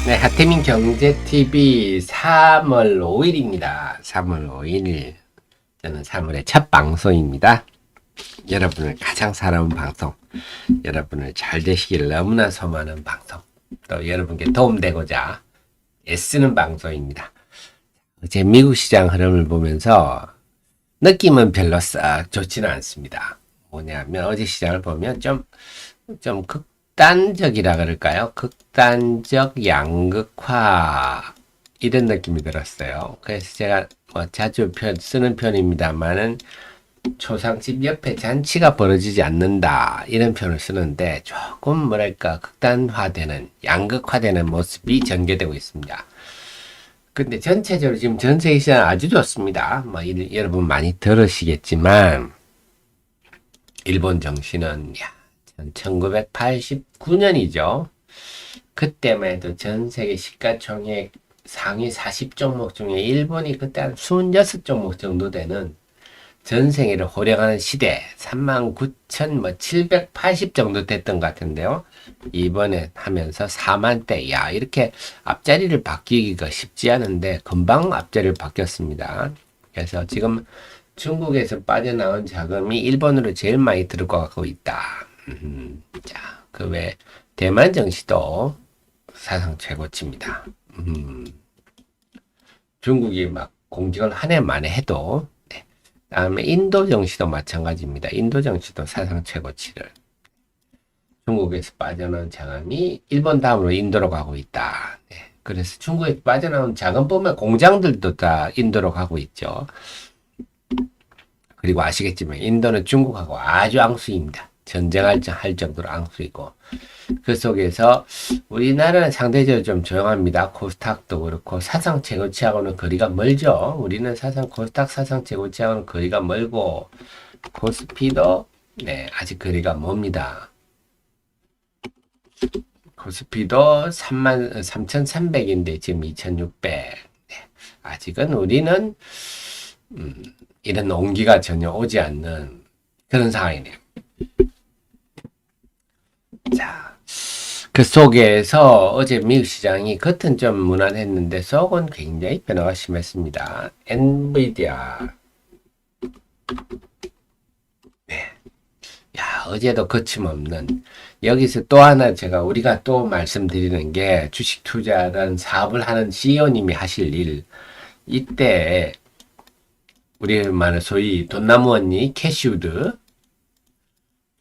네, 하태민 경제TV 3월 5일입니다. 3월 5일. 저는 3월의 첫 방송입니다. 여러분을 가장 사랑하는 방송, 여러분을 잘 되시기를 너무나 소망하는 방송, 또 여러분께 도움되고자 애쓰는 방송입니다. 어제 미국 시장 흐름을 보면서 느낌은 별로 썩 좋지는 않습니다. 뭐냐면 어제 시장을 보면 좀 극단적이라 그럴까요? 극단적 양극화 이런 느낌이 들었어요. 그래서 제가 자주 쓰는 편입니다만은 초상집 옆에 잔치가 벌어지지 않는다 이런 표현을 쓰는데 조금 뭐랄까 극단화되는 양극화되는 모습이 전개되고 있습니다. 근데 전체적으로 지금 전 세계 시장 아주 좋습니다. 여러분 많이 들으시겠지만 일본 정시는 1989년이죠. 그때만 해도 전 세계 시가총액 상위 40종목 중에 일본이 그때 한 26종목 정도 되는 전 세계를 호령하는 시대 39,780 정도 됐던 것 같은데요. 이번에 하면서 4만대. 야, 이렇게 앞자리를 바뀌기가 쉽지 않은데 금방 앞자리를 바뀌었습니다. 그래서 지금 중국에서 빠져나온 자금이 일본으로 제일 많이 들어가고 있다. 자, 그 외 대만 정시도 사상 최고치입니다. 중국이 막 공직을 한 해 만에 해도 다음에 인도 정시도 마찬가지입니다. 인도 정시도 사상 최고치를 중국에서 빠져나온 자금이 일본 다음으로 인도로 가고 있다. 네. 그래서 중국에서 빠져나온 자금뿐만 공장들도 다 인도로 가고 있죠. 그리고 아시겠지만 인도는 중국하고 아주 앙수입니다. 전쟁할 정도로 앙수이고 그 속에서 우리나라는 상대적으로 좀 조용합니다. 코스닥도 그렇고 사상 최고치하고는 거리가 멀죠. 우리는 코스닥 사상 최고치하고는 거리가 멀고 코스피도 아직 거리가 멉니다. 코스피도 33,300인데 지금 2,600. 아직은 우리는 이런 온기가 전혀 오지 않는 그런 상황이네요. 자, 그 속에서 어제 미국 시장이 겉은 좀 무난했는데 속은 굉장히 변화가 심했습니다. 엔비디아. 네. 야, 어제도 거침없는. 여기서 또 하나 우리가 또 말씀드리는 게 주식 투자라는 사업을 하는 CEO님이 하실 일. 이때 우리 말은 소위 돈나무 언니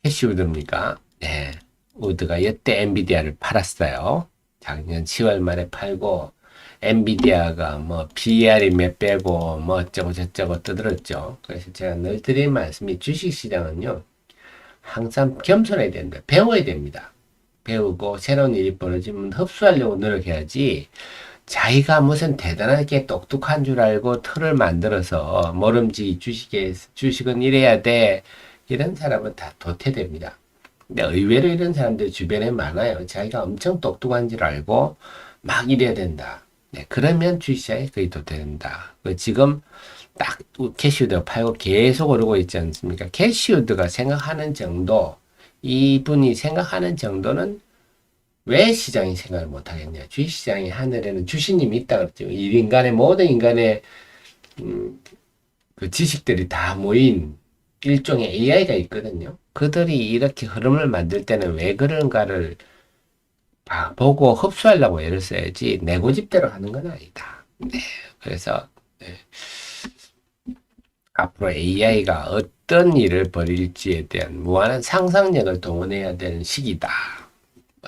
캐시우드입니까? 네. 우드가 이때 엔비디아를 팔았어요. 작년 10월 말에 팔고 엔비디아가 뭐 PER이 몇 배고 뭐 어쩌고 저쩌고 떠들었죠. 그래서 제가 늘 드리는 말씀이 주식시장은요. 항상 겸손해야 된다. 배워야 됩니다. 배우고 새로운 일이 벌어지면 흡수하려고 노력해야지 자기가 무슨 대단하게 똑똑한 줄 알고 틀을 만들어서 모름지기 주식은 이래야 돼. 이런 사람은 다 도태됩니다. 근데 의외로 이런 사람들 주변에 많아요. 자기가 엄청 똑똑한 줄 알고 막 이래야 된다. 네, 그러면 주식시장이 거의 도태된다. 지금 딱 캐시우드가 팔고 계속 오르고 있지 않습니까? 캐시우드가 생각하는 정도, 이분이 생각하는 정도는 왜 시장이 생각을 못하겠냐? 주식시장이 하늘에는 주신님이 있다 그랬죠. 모든 인간의 그 지식들이 다 모인 일종의 AI가 있거든요. 그들이 이렇게 흐름을 만들 때는 왜 그런가를 보고 흡수하려고 애를 써야지 내 고집대로 하는 건 아니다. 네. 그래서 앞으로 AI가 어떤 일을 벌일지에 대한 무한한 상상력을 동원해야 되는 시기다.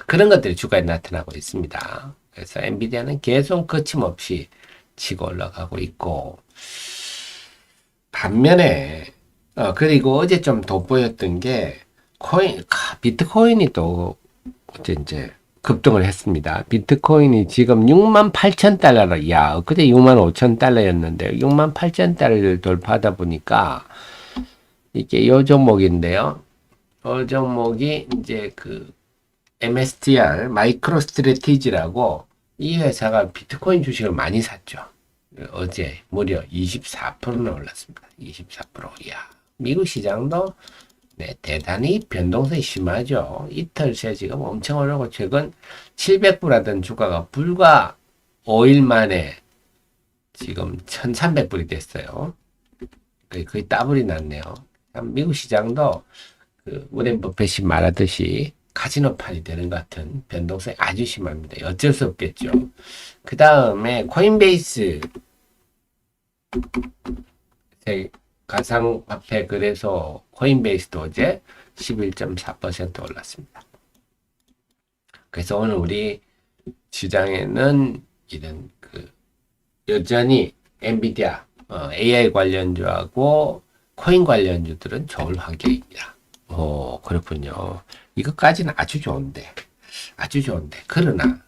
그런 것들이 주가에 나타나고 있습니다. 그래서 엔비디아는 계속 거침없이 치고 올라가고 있고 반면에 그리고 어제 좀 돋보였던 게 비트코인이 또 이제 급등을 했습니다. 비트코인이 지금 68,000달러로, 야, 그때 65,000달러였는데 68,000달러를 돌파하다 보니까 이게 요 종목인데요. 요 종목이 이제 그 MSTR 마이크로 스트래티지라고 이 회사가 비트코인 주식을 많이 샀죠. 어제 무려 24%나 올랐습니다. 24%. 야, 미국 시장도 네, 대단히 변동성이 심하죠. 이틀 새 지금 엄청 오르고 최근 700불 하던 주가가 불과 5일 만에 지금 1300불이 됐어요. 거의 더블이 났네요. 미국 시장도 그 워렌 버핏이 말하듯이 카지노판이 되는 것 같은 변동성이 아주 심합니다. 어쩔 수 없겠죠. 그 다음에 코인베이스 가상화폐 거래소 코인베이스도 어제 11.4% 올랐습니다. 그래서 오늘 우리 시장에는 이런 여전히 엔비디아, AI 관련주하고 코인 관련주들은 좋을 환경입니다. 그렇군요. 이것까지는 아주 좋은데. 그러나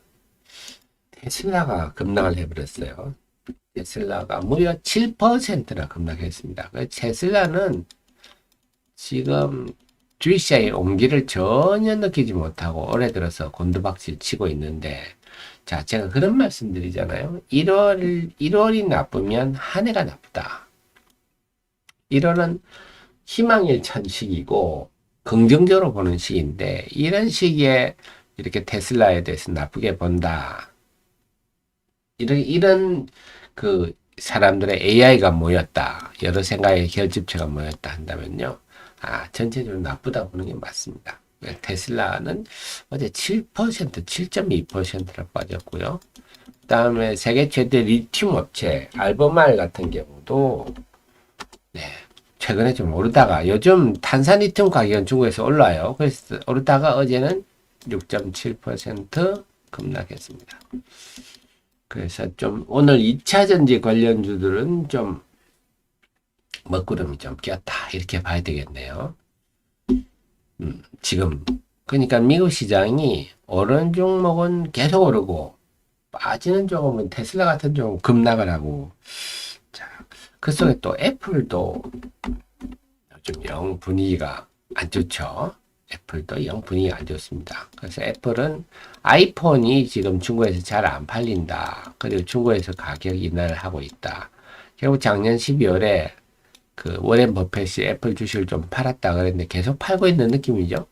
테슬라가 급락을 해버렸어요. 테슬라가 무려 7%나 급락했습니다. 테슬라는 지금 주식시장의 온기를 전혀 느끼지 못하고 올해 들어서 곤두박질 치고 있는데, 자, 제가 그런 말씀 드리잖아요. 1월이 나쁘면 한 해가 나쁘다. 1월은 희망에 찬 시기고 긍정적으로 보는 시기인데, 이런 시기에 이렇게 테슬라에 대해서 나쁘게 본다. 이런 그 사람들의 AI가 모였다. 여러 생각의 결집체가 모였다 한다면요. 전체적으로 나쁘다 보는 게 맞습니다. 테슬라는 어제 7.2%나 빠졌고요. 그 다음에 세계 최대 리튬 업체 알베말 같은 경우도 최근에 좀 오르다가 요즘 탄산 리튬 가격은 중국에서 올라요. 그래서 오르다가 어제는 6.7% 급락했습니다. 그래서 좀 오늘 2차 전지 관련주들은 좀 먹구름이 좀 꼈다 이렇게 봐야 되겠네요. 지금 그러니까 미국 시장이 오르는 종목은 계속 오르고 빠지는 종목은 테슬라 같은 종목은 급락을 하고, 자, 그 속에 또 애플도 요즘 영 분위기가 안 좋죠. 애플도 영 분위기가 안 좋습니다. 그래서 애플은 아이폰이 지금 중국에서 잘 안 팔린다. 그리고 중국에서 가격 인하를 하고 있다. 결국 작년 12월에 그 워렌 버핏이 애플 주식을 좀 팔았다 그랬는데 계속 팔고 있는 느낌이죠.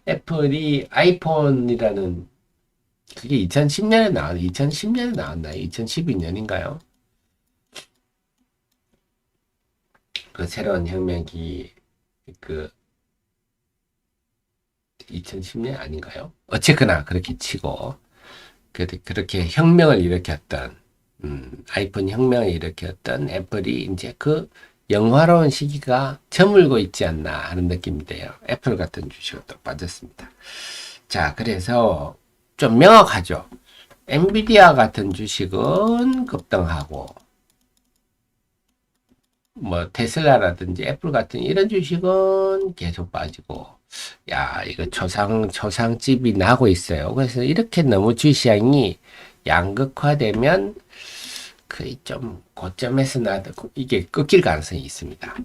애플이 아이폰이라는 그게 2010년에 나왔나요? 2012년인가요? 그 새로운 혁명기 2010년 아닌가요? 어쨌거나 그렇게 치고 그렇게 혁명을 일으켰던 아이폰 혁명을 일으켰던 애플이 이제 그 영화로운 시기가 저물고 있지 않나 하는 느낌이 돼요. 애플 같은 주식은 또 빠졌습니다. 자, 그래서 좀 명확하죠. 엔비디아 같은 주식은 급등하고, 뭐 테슬라라든지 애플 같은 이런 주식은 계속 빠지고, 야, 이거 초상집이 나고 있어요. 그래서 이렇게 너무 주시장이 양극화되면 거의 좀 고점에서 이게 꺾일 가능성이 있습니다.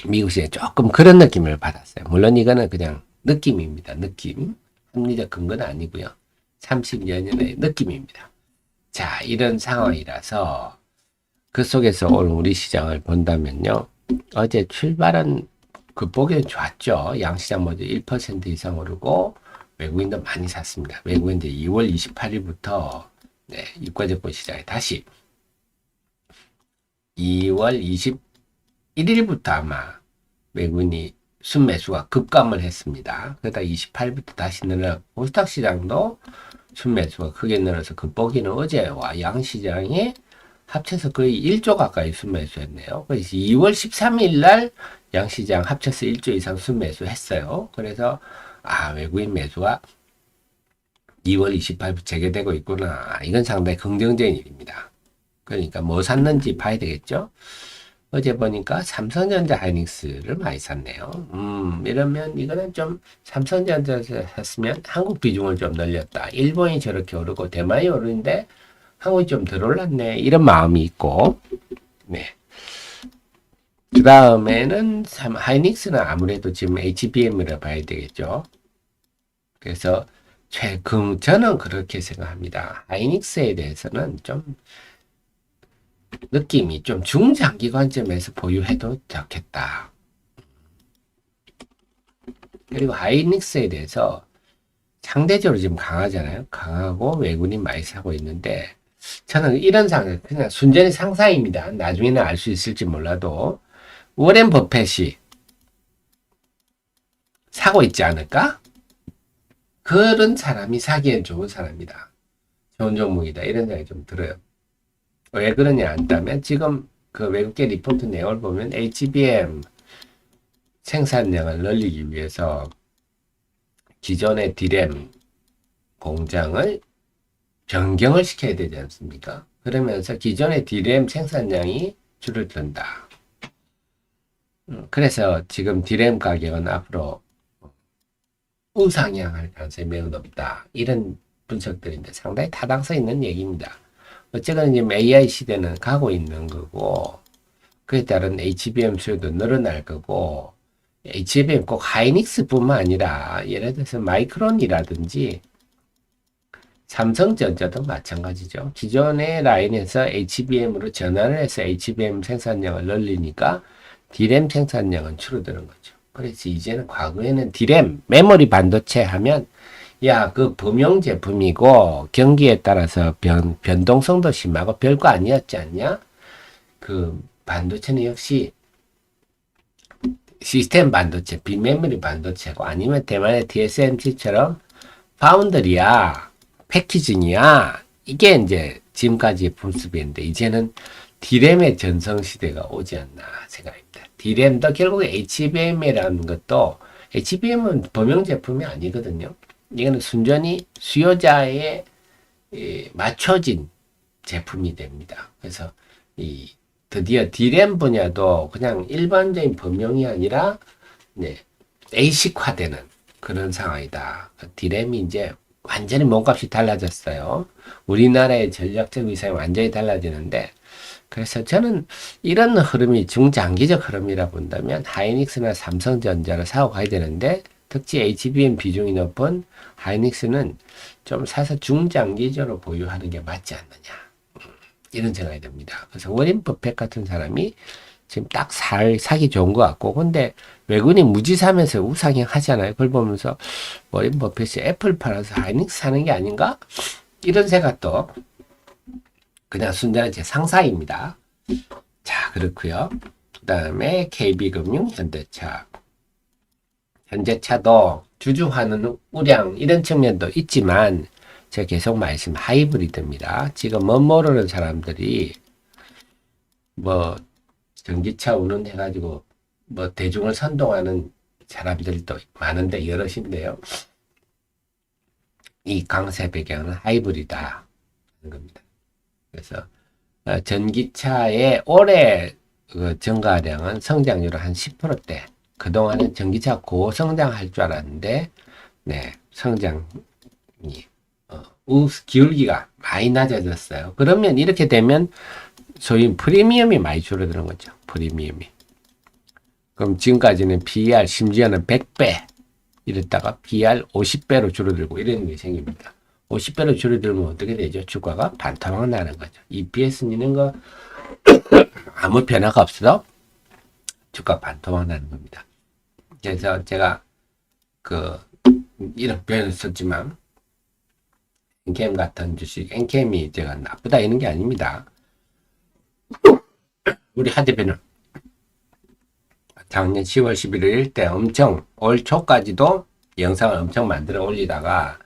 미국 시장에 조금 그런 느낌을 받았어요. 물론 이거는 그냥 느낌입니다. 느낌. 합리적 근거는 아니고요. 30여 년의 느낌입니다. 자, 이런 상황이라서 그 속에서 오늘 우리 시장을 본다면요. 어제 출발은 보기엔 좋았죠. 양시장 모두 1% 이상 오르고 외국인도 많이 샀습니다. 외국인들 2월 28일부터 유가증권 시장에 다시 2월 21일부터 아마 외국인이 순매수가 급감을 했습니다. 그러다 28일부터 다시 늘어 코스닥 시장도 순매수가 크게 늘어서 급보기는 어제와 양시장이 합쳐서 거의 1조 가까이 순매수했네요. 그래서 2월 13일 날 양시장 합쳐서 1조 이상 순매수했어요. 그래서 외국인 매수가 2월 28일부터 재개되고 있구나. 이건 상당히 긍정적인 일입니다. 그러니까 뭐 샀는지 봐야 되겠죠. 어제 보니까 삼성전자 하이닉스를 많이 샀네요. 이러면 이거는 좀 삼성전자에서 샀으면 한국 비중을 좀 늘렸다. 일본이 저렇게 오르고 대만이 오르는데 한국이 좀 덜 올랐네. 이런 마음이 있고, 그 다음에는 하이닉스는 아무래도 지금 HBM이라 봐야 되겠죠. 그래서 저는 그렇게 생각합니다. 하이닉스에 대해서는 좀 느낌이 좀 중장기 관점에서 보유해도 좋겠다. 그리고 하이닉스에 대해서 상대적으로 지금 강하잖아요. 강하고 외국인이 많이 사고 있는데 저는 이런 상황 그냥 순전히 상상입니다. 나중에는 알 수 있을지 몰라도 워렌 버펫이 사고 있지 않을까? 그런 사람이 사기엔 좋은 사람이다. 좋은 종목이다. 이런 생각이 좀 들어요. 왜 그러냐 한다면 지금 그 외국계 리포트 내용을 보면 HBM 생산량을 늘리기 위해서 기존의 디램 공장을 변경을 시켜야 되지 않습니까? 그러면서 기존의 디램 생산량이 줄어든다. 그래서 지금 디램 가격은 앞으로 우상향할 가능성이 매우 높다. 이런 분석들인데 상당히 타당성 있는 얘기입니다. 어쨌든 지금 AI 시대는 가고 있는 거고 그에 따른 HBM 수요도 늘어날 거고 HBM 꼭 하이닉스뿐만 아니라 예를 들어서 마이크론이라든지 삼성전자도 마찬가지죠. 기존의 라인에서 HBM으로 전환을 해서 HBM 생산량을 늘리니까 D램 생산량은 줄어드는 거죠. 그래서 이제는 과거에는 D램, 메모리 반도체 하면 야, 그 범용 제품이고 경기에 따라서 변동성도 심하고 별거 아니었지 않냐? 그 반도체는 역시 시스템 반도체, 빈메모리 반도체고 아니면 대만의 TSMC처럼 파운드리야, 패키징이야. 이게 이제 지금까지의 분수비인데 이제는 D램의 전성시대가 오지 않나 생각합니다. D램도 결국 HBM이라는 것도 HBM은 범용 제품이 아니거든요. 이거는 순전히 수요자에 맞춰진 제품이 됩니다. 그래서 이 드디어 D램 분야도 그냥 일반적인 범용이 아니라 네, ASIC화되는 그런 상황이다. D램이 이제 완전히 몸값이 달라졌어요. 우리나라의 전략적 위상이 완전히 달라지는데 그래서 저는 이런 흐름이 중장기적 흐름이라 본다면 하이닉스나 삼성전자를 사고 가야 되는데 특히 HBM 비중이 높은 하이닉스는 좀 사서 중장기적으로 보유하는 게 맞지 않느냐. 이런 생각이 듭니다. 그래서 워렌 버핏 같은 사람이 지금 딱 사기 좋은 것 같고, 근데 외국인이 무지 사면서 우상향 하잖아요. 그걸 보면서 워렌 버핏이 애플 팔아서 하이닉스 사는 게 아닌가? 이런 생각도 그냥 순전한 제 상상입니다. 자, 그렇고요. 그 다음에 KB금융, 현대차. 현대차도 주주하는 우량 이런 측면도 있지만 제가 계속 말씀 하이브리드입니다. 지금 뭐 모르는 사람들이 뭐 전기차 운운해가지고 뭐 대중을 선동하는 사람들도 많은데 여럿인데요. 이 강세 배경은 하이브리드다 하는 겁니다. 그래서 전기차의 올해 그 증가량은 성장률은 한 10%대. 그동안은 전기차 고성장할 줄 알았는데, 네, 성장이 기울기가 많이 낮아졌어요. 그러면 이렇게 되면 소위 프리미엄이 많이 줄어드는 거죠. 프리미엄이. 그럼 지금까지는 PER 심지어는 100배 이랬다가 PER 50배로 줄어들고 이런 게 생깁니다. 50배로 줄어들면 어떻게 되죠? 주가가 반토막 나는 거죠. EPS는 이런 거 아무 변화가 없어도 주가 반토막 나는 겁니다. 그래서 제가 이런 표현을 썼지만 엔캠 같은 주식, 엔캠이 제가 나쁘다 이런 게 아닙니다. 우리 하 대표는 작년 10월 11일 때 엄청 올 초까지도 영상을 엄청 만들어 올리다가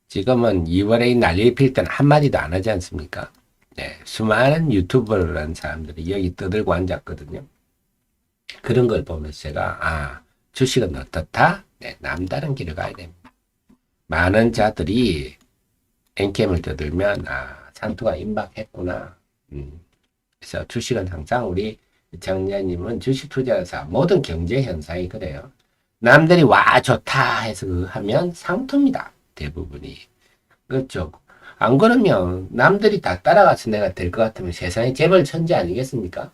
지금은 2월에 난리 필 때는 한마디도 안 하지 않습니까? 네, 수많은 유튜버라는 사람들이 여기 떠들고 앉았거든요. 그런 걸 보면서 제가 주식은 어떻다? 네, 남다른 길을 가야 됩니다. 많은 자들이 엔캠을 떠들면 상투가 임박했구나. 그래서 주식은 항상 우리 장녀님은 주식 투자에서 모든 경제 현상이 그래요. 남들이 와 좋다 해서 하면 상투입니다. 대부분이. 그렇죠. 안 그러면 남들이 다 따라가서 내가 될 것 같으면 세상에 재벌 천재 아니겠습니까?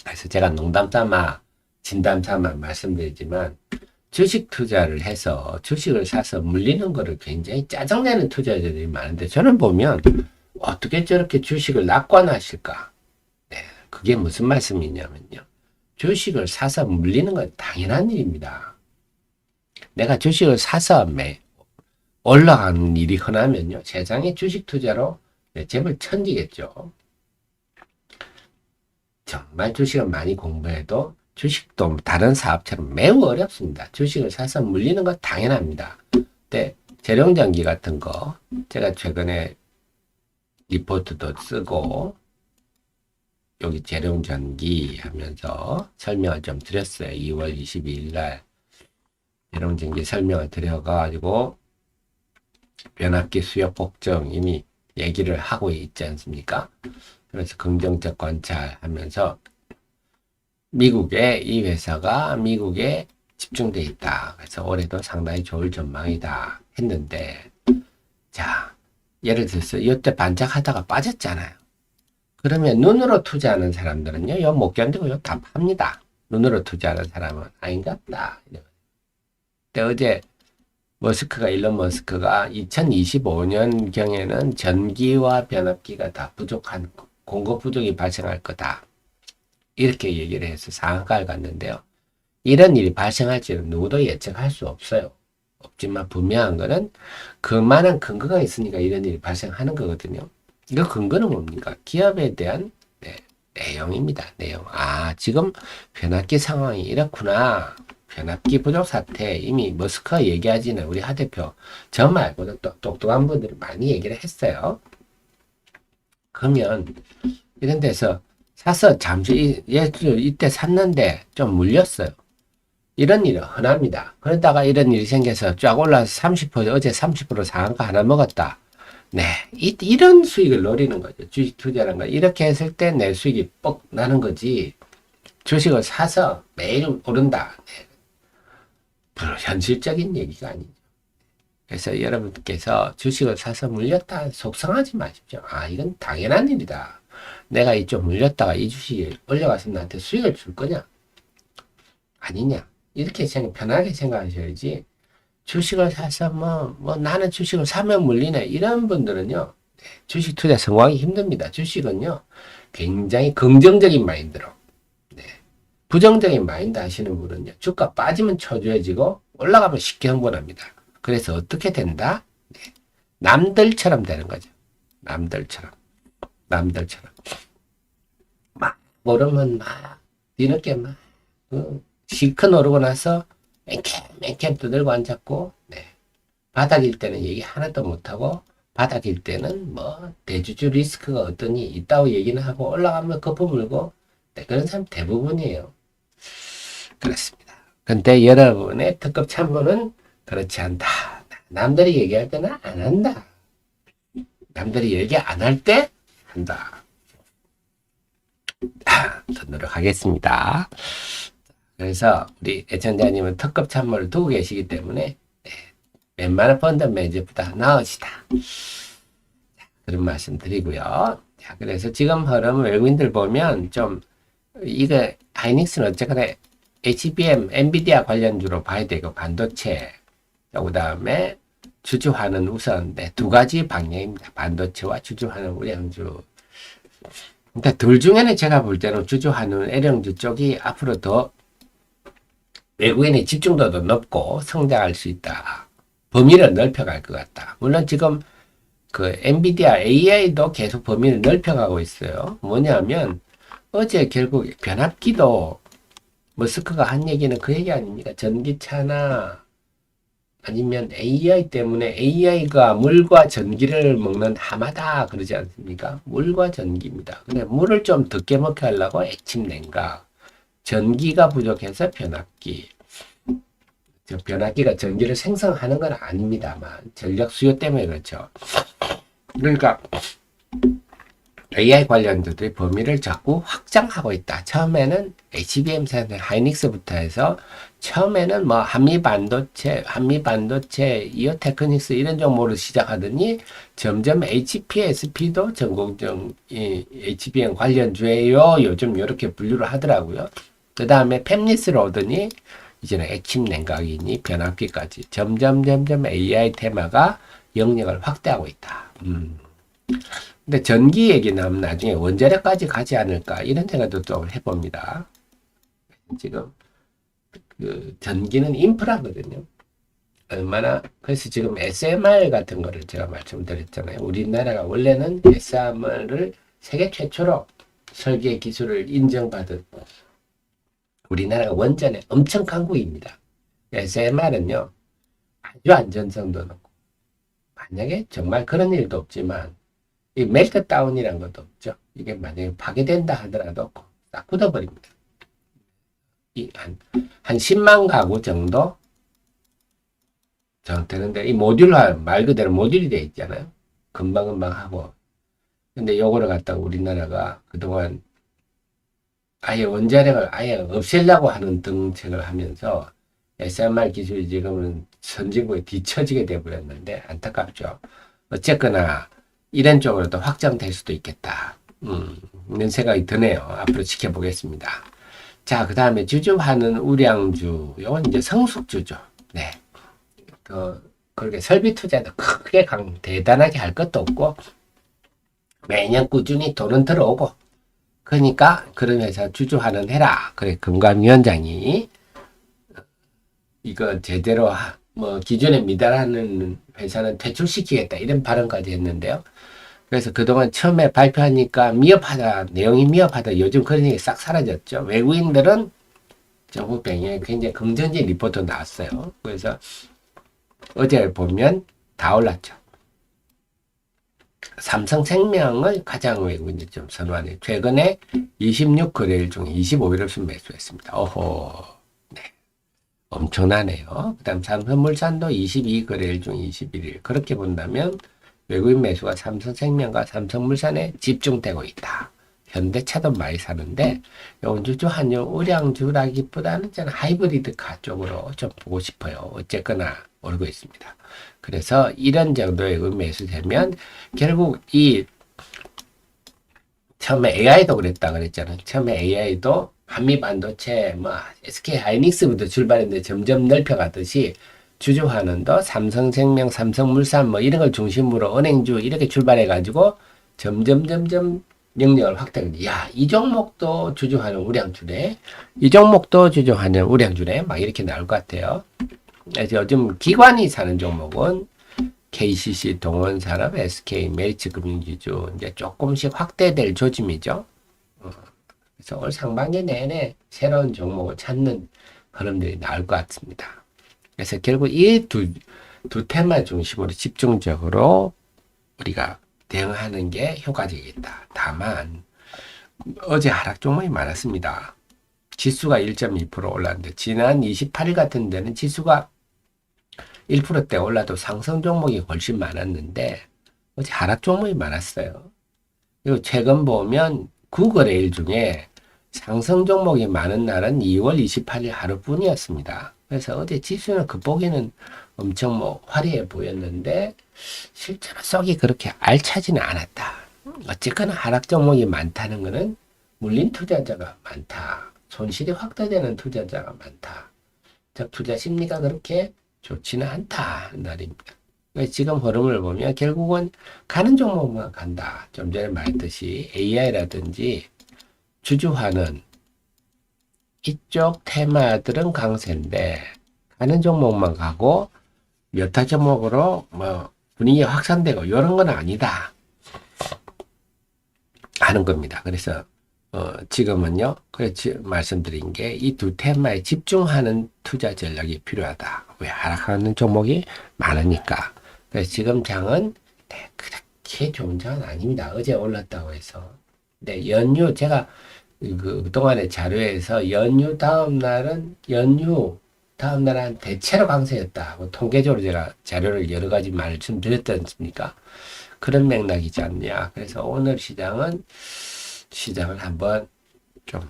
그래서 제가 농담 삼아 진담 삼아 말씀드리지만 주식 투자를 해서 주식을 사서 물리는 거를 굉장히 짜증내는 투자자들이 많은데 저는 보면 어떻게 저렇게 주식을 낙관하실까? 네, 그게 무슨 말씀이냐면요. 주식을 사서 물리는 건 당연한 일입니다. 내가 주식을 사서 올라가는 일이 흔하면요. 세상에 주식 투자로 재벌 천지겠죠. 정말 주식을 많이 공부해도 주식도 다른 사업처럼 매우 어렵습니다. 주식을 사서 물리는 거 당연합니다. 근데 재룡전기 같은 거 제가 최근에 리포트도 쓰고 여기 재룡전기 하면서 설명을 좀 드렸어요. 2월 22일 날 재룡전기 설명을 드려가지고 변압기 수요 폭증 이미 얘기를 하고 있지 않습니까? 그래서 긍정적 관찰하면서 미국의 이 회사가 미국에 집중돼 있다. 그래서 올해도 상당히 좋을 전망이다 했는데, 자, 예를 들어서 이때 반짝하다가 빠졌잖아요. 그러면 눈으로 투자하는 사람들은요, 이거 못 견디고 이거 다 팝니다. 눈으로 투자하는 사람은 아닌갑다. 근데 어제 일론 머스크가 2025년경에는 전기와 변압기가 다 부족한 공급 부족이 발생할 거다. 이렇게 얘기를 해서 상한가를 갔는데요. 이런 일이 발생할지는 누구도 예측할 수 없어요. 없지만 분명한 거는 그만한 근거가 있으니까 이런 일이 발생하는 거거든요. 그 근거는 뭡니까? 기업에 대한 내용입니다. 내용. 아, 지금 변압기 상황이 이렇구나. 변압기 부족 사태 이미 머스크가 얘기하지는 우리 하 대표 저 말고도 또 똑똑한 분들이 많이 얘기를 했어요. 그러면 이런 데서 사서 잠시 이때 샀는데 좀 물렸어요. 이런 일은 흔합니다. 그러다가 이런 일이 생겨서 쫙 올라서 30% 어제 30% 상한가 하나 먹었다. 네, 이런 수익을 노리는 거죠. 주식 투자라는 거. 이렇게 했을 때 내 수익이 뻑 나는 거지. 주식을 사서 매일 오른다. 네. 별로 현실적인 얘기가 아니죠. 그래서 여러분께서 주식을 사서 물렸다 속상하지 마십시오. 아, 이건 당연한 일이다. 내가 이쪽 물렸다가 이 주식이 올라가서 나한테 수익을 줄 거냐? 아니냐? 이렇게 편하게 생각하셔야지. 주식을 사서 나는 주식을 사면 물리네. 이런 분들은요, 주식 투자 성공하기 힘듭니다. 주식은요, 굉장히 긍정적인 마인드로, 부정적인 마인드 하시는 분은요, 주가 빠지면 초조해지고 올라가면 쉽게 흥분합니다. 그래서 어떻게 된다? 남들처럼 되는 거죠. 남들처럼. 막 오르면 막 뒤늦게 막 실컷 오르고 나서 맹캠 두들고 앉았고, 바닥일 때는 얘기 하나도 못하고, 바닥일 때는 대주주 리스크가 어떠니 있다고 얘기는 하고, 올라가면 거품 물고, 그런 사람 대부분이에요. 그렇습니다. 근데 여러분의 특급 참모는 그렇지 않다. 남들이 얘기할 때는 안 한다. 남들이 얘기 안 할 때 한다. 더 노력하겠습니다. 그래서 우리 애청자님은 특급 참모를 두고 계시기 때문에 웬만한 펀드 매니저보다 나으시다. 그런 말씀 드리고요. 자, 그래서 지금 흐름 외국인들 보면 좀 이거 하이닉스는 어쨌거나 HBM, 엔비디아 관련주로 봐야 되고 반도체, 그 다음에 주주환은 우선 두 가지 방향입니다. 반도체와 주주환은 우량주. 그러니까 둘 중에는 제가 볼 때는 주주환은 애령주 쪽이 앞으로 더 외국인의 집중도도 높고 성장할 수 있다. 범위를 넓혀갈 것 같다. 물론 지금 그 엔비디아 AI도 계속 범위를 넓혀가고 있어요. 뭐냐면 어제 결국 변압기도 머스크가 한 얘기는 그 얘기 아닙니까? 전기차나 아니면 AI 때문에 AI가 물과 전기를 먹는 하마다 그러지 않습니까? 물과 전기입니다. 근데 물을 좀 적게 먹게 하려고 액침 냉각, 전기가 부족해서 변압기. 변압기가 전기를 생성하는 건 아닙니다만 전력 수요 때문에 그렇죠. 그러니까 AI 관련주들이 범위를 자꾸 확장하고 있다. 처음에는 HBM 산업, 하이닉스부터 해서 처음에는 한미반도체, 이오테크닉스 이런 종목으로 시작하더니 점점 HPSP도 전공정 HBM 관련주예요. 요즘 이렇게 분류를 하더라고요. 그 다음에 팹리스로 오더니 이제는 액침 냉각이니 변압기까지 점점 AI 테마가 영역을 확대하고 있다. 근데 전기 얘기 나오면 나중에 원자력까지 가지 않을까 이런 생각도 좀 해봅니다. 지금 그 전기는 인프라거든요. 얼마나, 그래서 지금 SMR 같은 거를 제가 말씀드렸잖아요. 우리나라가 원래는 SMR을 세계 최초로 설계 기술을 인정받은 우리나라가 원전에 엄청 강국입니다. SMR은요, 아주 안전성도 높고, 만약에 정말 그런 일도 없지만, 이 멜트다운이란 것도 없죠. 이게 만약에 파괴된다 하더라도 딱 굳어버립니다. 한 10만 가구 정도 되는데, 이 모듈화, 말 그대로 모듈이 되어 있잖아요. 금방금방 하고. 근데 요거를 갖다가 우리나라가 그동안 아예 원자력을 아예 없애려고 하는 정책을 하면서 SMR 기술이 지금은 선진국에 뒤처지게 돼버렸는데 안타깝죠. 어쨌거나 이런 쪽으로 또 확장될 수도 있겠다. 이런 생각이 드네요. 앞으로 지켜보겠습니다. 자, 그 다음에 주주하는 우량주. 이건 이제 성숙주죠. 네. 그렇게 설비 투자도 크게 대단하게 할 것도 없고, 매년 꾸준히 돈은 들어오고, 그러니까 그런 회사 주주하는 해라. 그래, 금감위원장이 이거 제대로 뭐 기존에 미달하는 회사는 퇴출시키겠다 이런 발언까지 했는데요. 그래서 그동안 처음에 발표하니까 미흡하다, 내용이 미흡하다. 요즘 그런 얘기 싹 사라졌죠. 외국인들은 정부 배경에 굉장히 긍정적인 리포트 나왔어요. 그래서 어제 보면 다 올랐죠. 삼성생명을 가장 외국인들이 좀 선호하는, 최근에 26거래일 중에 25일을 매수했습니다. 어허, 네. 엄청나네요. 그 다음 삼성물산도 22거래일 중 21일. 그렇게 본다면 외국인 매수가 삼성생명과 삼성물산에 집중되고 있다. 현대차도 많이 사는데, 요주주 한유 우량주라기보다는 저는 하이브리드카 쪽으로 좀 보고 싶어요. 어쨌거나 오르고 있습니다. 그래서 이런 정도의 매수되면 결국 처음에 AI도 그랬다 그랬잖아요. 처음에 AI도 한미반도체, SK 하이닉스부터 출발했는데 점점 넓혀가듯이 주주환원도 삼성생명, 삼성물산 이런 걸 중심으로 은행주 이렇게 출발해가지고 점점 영역을 확대하는데, 야, 이 종목도 주주환원 우량주네. 이 종목도 주주환원 우량주네. 막 이렇게 나올 것 같아요. 그래서 요즘 기관이 사는 종목은 KCC, 동원산업, SK, 메리츠금융지주 이제 조금씩 확대될 조짐이죠. 그래서 올 상반기 내내 새로운 종목을 찾는 흐름들이 나올 것 같습니다. 그래서 결국 이 두 테마 중심으로 집중적으로 우리가 대응하는 게 효과적이겠다. 다만 어제 하락 종목이 많았습니다. 지수가 1.2% 올랐는데 지난 28일 같은 데는 지수가 1%대 올라도 상승 종목이 훨씬 많았는데 어제 하락 종목이 많았어요. 그리고 최근 보면 9거래일 중에 상승 종목이 많은 날은 2월 28일 하루뿐이었습니다. 그래서 어제 지수는 겉보기는 엄청 화려해 보였는데 실제로 속이 그렇게 알차지는 않았다. 어쨌거나 하락 종목이 많다는 것은 물린 투자자가 많다. 손실이 확대되는 투자자가 많다. 즉 투자 심리가 그렇게 좋지는 않다 말입니다. 지금 흐름을 보면 결국은 가는 종목만 간다. 좀 전에 말했듯이 AI라든지 주주화는 이쪽 테마들은 강세인데 가는 종목만 가고 여타 종목으로 분위기가 확산되고 이런 건 아니다 하는 겁니다. 그래서 지금은요, 그렇지 말씀드린 게 이 두 테마에 집중하는 투자 전략이 필요하다. 왜? 하락하는 종목이 많으니까. 그래서 지금 장은 그렇게 좋은 장은 아닙니다. 어제 올랐다고 해서. 근데 연휴, 제가 그동안의 자료에서 연휴 다음 날은 대체로 강세였다. 통계적으로 제가 자료를 여러 가지 말씀드렸지 않습니까? 그런 맥락이지 않냐. 그래서 오늘 시장을 한번 좀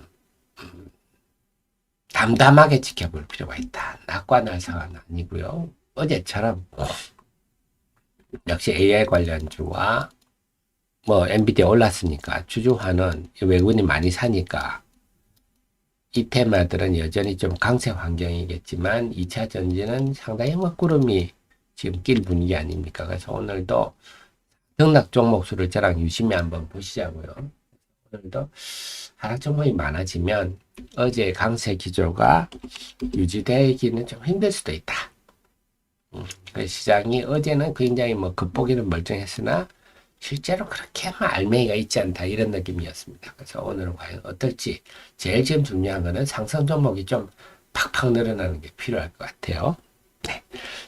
담담하게 지켜볼 필요가 있다. 낙과 날상은 아니고요. 어제처럼 역시 AI 관련주와 엔비디아 올랐으니까 주주화는 외국인이 많이 사니까 이 테마들은 여전히 좀 강세 환경이겠지만 2차 전지는 상당히 먹구름이 지금 낄 분위기 아닙니까? 그래서 오늘도 등락 종목 수를 저랑 유심히 한번 보시자고요. 오늘도 하락 종목이 많아지면 어제 강세 기조가 유지되기는 좀 힘들 수도 있다. 그 시장이 어제는 굉장히 뭐 겉보기는 멀쩡했으나 실제로 그렇게 알맹이가 있지 않다 이런 느낌이었습니다. 그래서 오늘은 과연 어떨지 제일 지금 중요한 거는 상승 종목이 좀 팍팍 늘어나는 게 필요할 것 같아요. 네.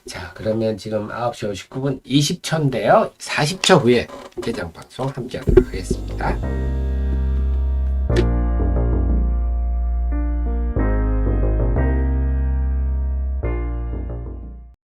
자, 그러면 지금 9시 59분 20초인데요. 40초 후에 개장 방송 함께 하도록 하겠습니다.